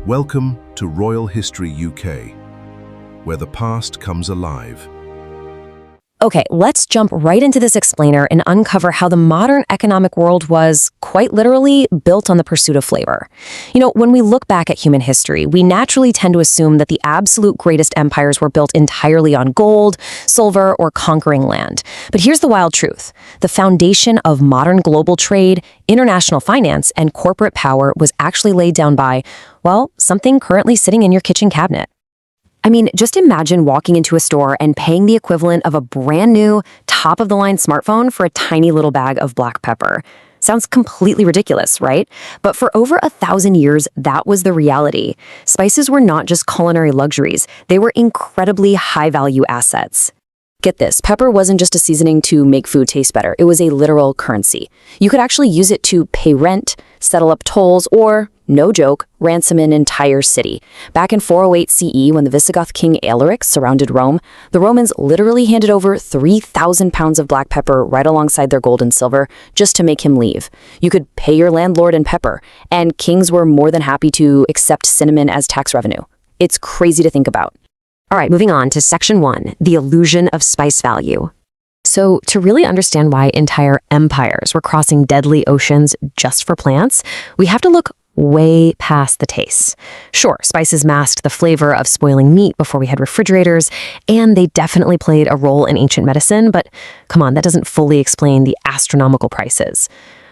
Welcome to Royal History UK, where the past comes alive. Okay, let's jump right into this explainer and uncover how the modern economic world was, quite literally, built on the pursuit of flavor. When we look back at human history, we naturally tend to assume that the absolute greatest empires were built entirely on gold, silver, or conquering land. But here's the wild truth. The foundation of modern global trade, international finance, and corporate power was actually laid down by, well, something currently sitting in your kitchen cabinet. Just imagine walking into a store and paying the equivalent of a brand new, top-of-the-line smartphone for a tiny little bag of black pepper. Sounds completely ridiculous, right? But for over 1,000 years, that was the reality. Spices were not just culinary luxuries. They were incredibly high-value assets. Get this, pepper wasn't just a seasoning to make food taste better. It was a literal currency. You could actually use it to pay rent, settle up tolls, or, no joke, ransom an entire city. Back in 408 CE, when the Visigoth king Alaric surrounded Rome, the Romans literally handed over 3,000 pounds of black pepper right alongside their gold and silver just to make him leave. You could pay your landlord in pepper, and kings were more than happy to accept cinnamon as tax revenue. It's crazy to think about. All right, moving on to Section 1, the illusion of spice value. So, to really understand why entire empires were crossing deadly oceans just for plants, we have to look way past the taste. Sure, spices masked the flavor of spoiling meat before we had refrigerators, and they definitely played a role in ancient medicine, but come on, that doesn't fully explain the astronomical prices.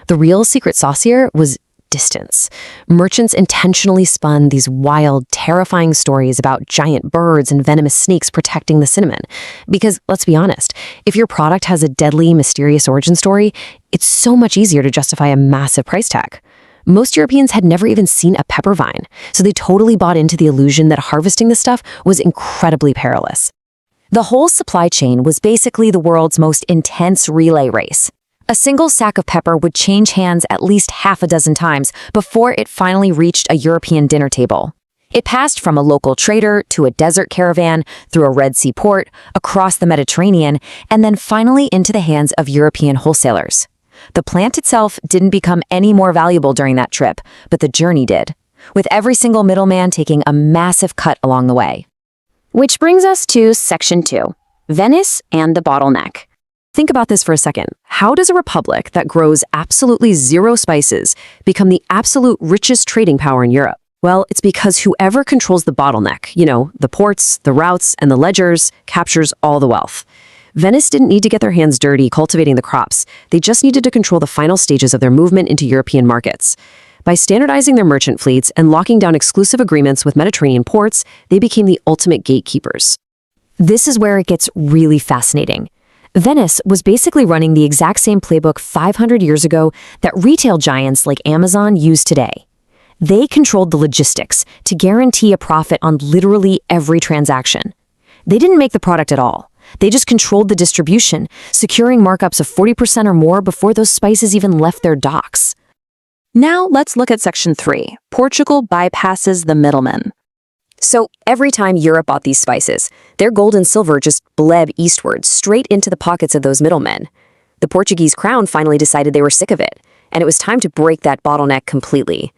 The real secret sauce here was distance. Merchants intentionally spun these wild, terrifying stories about giant birds and venomous snakes protecting the cinnamon. Because, let's be honest, if your product has a deadly, mysterious origin story, it's so much easier to justify a massive price tag. Most Europeans had never even seen a pepper vine, so they totally bought into the illusion that harvesting this stuff was incredibly perilous. The whole supply chain was basically the world's most intense relay race. A single sack of pepper would change hands at least half a dozen times before it finally reached a European dinner table. It passed from a local trader to a desert caravan, through a Red Sea port, across the Mediterranean, and then finally into the hands of European wholesalers. The plant itself didn't become any more valuable during that trip, but the journey did, with every single middleman taking a massive cut along the way. Which brings us to Section 2, Venice and the bottleneck. Think about this for a second. How does a republic that grows absolutely zero spices become the absolute richest trading power in Europe? Well, it's because whoever controls the bottleneck, the ports, the routes, and the ledgers, captures all the wealth. Venice didn't need to get their hands dirty cultivating the crops. They just needed to control the final stages of their movement into European markets. By standardizing their merchant fleets and locking down exclusive agreements with Mediterranean ports, they became the ultimate gatekeepers. This is where it gets really fascinating. Venice was basically running the exact same playbook 500 years ago that retail giants like Amazon use today. They controlled the logistics to guarantee a profit on literally every transaction. They didn't make the product at all. They just controlled the distribution, securing markups of 40% or more before those spices even left their docks. Now let's look at Section 3. Portugal bypasses the middlemen. So every time Europe bought these spices, their gold and silver just bled eastward, straight into the pockets of those middlemen. The Portuguese crown finally decided they were sick of it, and it was time to break that bottleneck completely.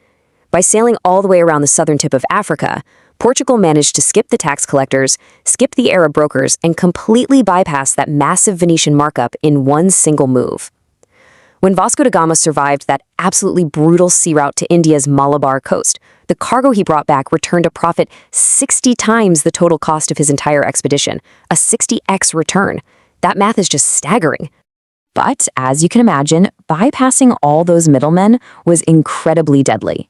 By sailing all the way around the southern tip of Africa, Portugal managed to skip the tax collectors, skip the Arab brokers, and completely bypass that massive Venetian markup in one single move. When Vasco da Gama survived that absolutely brutal sea route to India's Malabar coast, the cargo he brought back returned a profit 60 times the total cost of his entire expedition, a 60x return. That math is just staggering. But, as you can imagine, bypassing all those middlemen was incredibly deadly.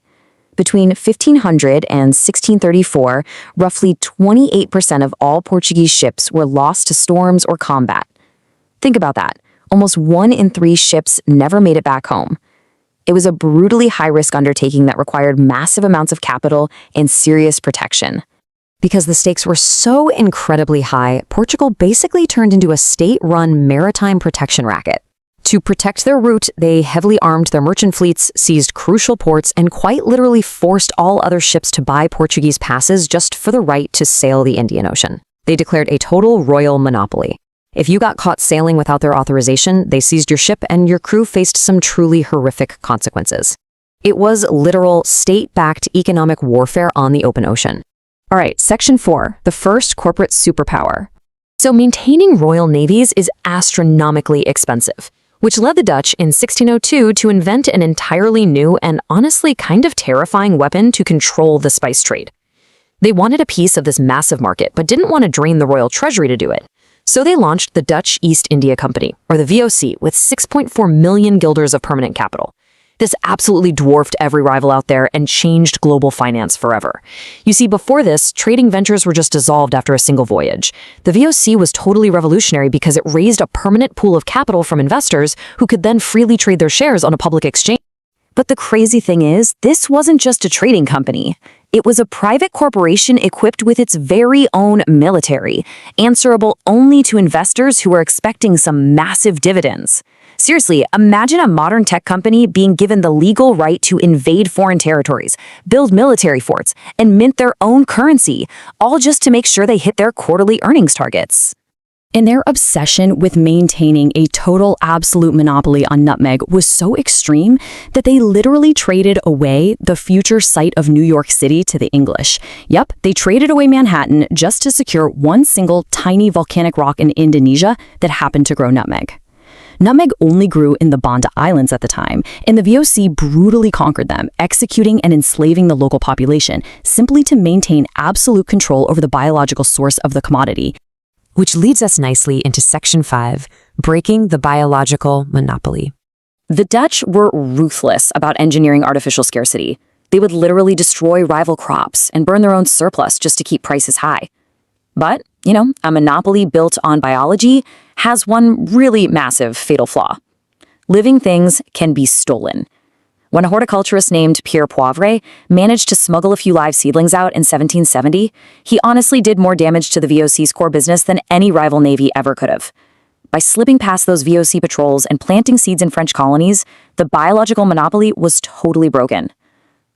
Between 1500 and 1634, roughly 28% of all Portuguese ships were lost to storms or combat. Think about that. Almost 1 in 3 ships never made it back home. It was a brutally high-risk undertaking that required massive amounts of capital and serious protection. Because the stakes were so incredibly high, Portugal basically turned into a state-run maritime protection racket. To protect their route, they heavily armed their merchant fleets, seized crucial ports, and quite literally forced all other ships to buy Portuguese passes just for the right to sail the Indian Ocean. They declared a total royal monopoly. If you got caught sailing without their authorization, they seized your ship and your crew faced some truly horrific consequences. It was literal state-backed economic warfare on the open ocean. All right, Section 4, the first corporate superpower. So maintaining royal navies is astronomically expensive, which led the Dutch in 1602 to invent an entirely new and honestly kind of terrifying weapon to control the spice trade. They wanted a piece of this massive market, but didn't want to drain the royal treasury to do it. So they launched the Dutch East India Company, or the VOC, with 6.4 million guilders of permanent capital. This absolutely dwarfed every rival out there and changed global finance forever. You see, before this, trading ventures were just dissolved after a single voyage. The VOC was totally revolutionary because it raised a permanent pool of capital from investors who could then freely trade their shares on a public exchange. But the crazy thing is, this wasn't just a trading company. It was a private corporation equipped with its very own military, answerable only to investors who were expecting some massive dividends. Seriously, imagine a modern tech company being given the legal right to invade foreign territories, build military forts, and mint their own currency, all just to make sure they hit their quarterly earnings targets. And their obsession with maintaining a total absolute monopoly on nutmeg was so extreme that they literally traded away the future site of New York City to the English. Yep, they traded away Manhattan just to secure one single tiny volcanic rock in Indonesia that happened to grow nutmeg. Nutmeg only grew in the Banda Islands at the time, and the VOC brutally conquered them, executing and enslaving the local population, simply to maintain absolute control over the biological source of the commodity. Which leads us nicely into Section 5, breaking the biological monopoly. The Dutch were ruthless about engineering artificial scarcity. They would literally destroy rival crops and burn their own surplus just to keep prices high. But, a monopoly built on biology has one really massive fatal flaw. Living things can be stolen. When a horticulturist named Pierre Poivre managed to smuggle a few live seedlings out in 1770, he honestly did more damage to the VOC's core business than any rival navy ever could have. By slipping past those VOC patrols and planting seeds in French colonies, the biological monopoly was totally broken.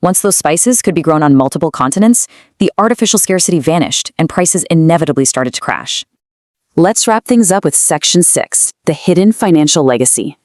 Once those spices could be grown on multiple continents, the artificial scarcity vanished and prices inevitably started to crash. Let's wrap things up with Section 6, the hidden financial legacy.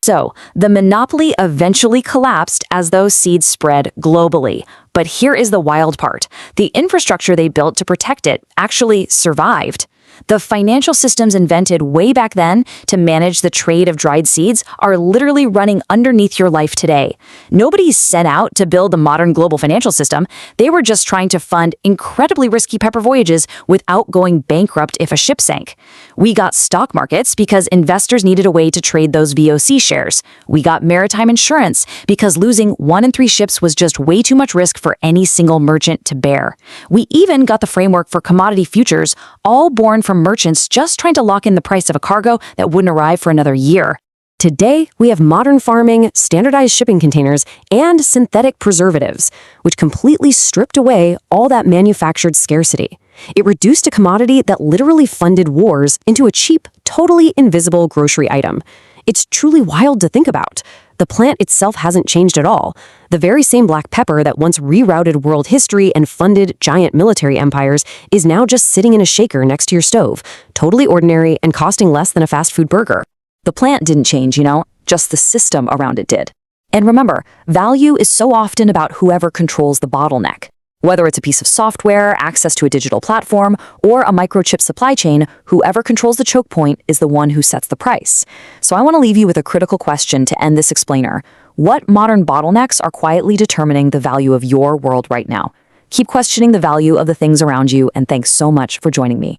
So, the monopoly eventually collapsed as those seeds spread globally. But here is the wild part. The infrastructure they built to protect it actually survived. The financial systems invented way back then to manage the trade of dried seeds are literally running underneath your life today. Nobody set out to build the modern global financial system. They were just trying to fund incredibly risky pepper voyages without going bankrupt if a ship sank. We got stock markets because investors needed a way to trade those VOC shares. We got maritime insurance because losing 1 in 3 ships was just way too much risk for any single merchant to bear. We even got the framework for commodity futures, all born from merchants just trying to lock in the price of a cargo that wouldn't arrive for another year. Today, we have modern farming, standardized shipping containers, and synthetic preservatives, which completely stripped away all that manufactured scarcity. It reduced a commodity that literally funded wars into a cheap, totally invisible grocery item. It's truly wild to think about. The plant itself hasn't changed at all. The very same black pepper that once rerouted world history and funded giant military empires is now just sitting in a shaker next to your stove, totally ordinary and costing less than a fast food burger. The plant didn't change, just the system around it did. And remember, value is so often about whoever controls the bottleneck. Whether it's a piece of software, access to a digital platform, or a microchip supply chain, whoever controls the choke point is the one who sets the price. So I want to leave you with a critical question to end this explainer. What modern bottlenecks are quietly determining the value of your world right now? Keep questioning the value of the things around you, and thanks so much for joining me.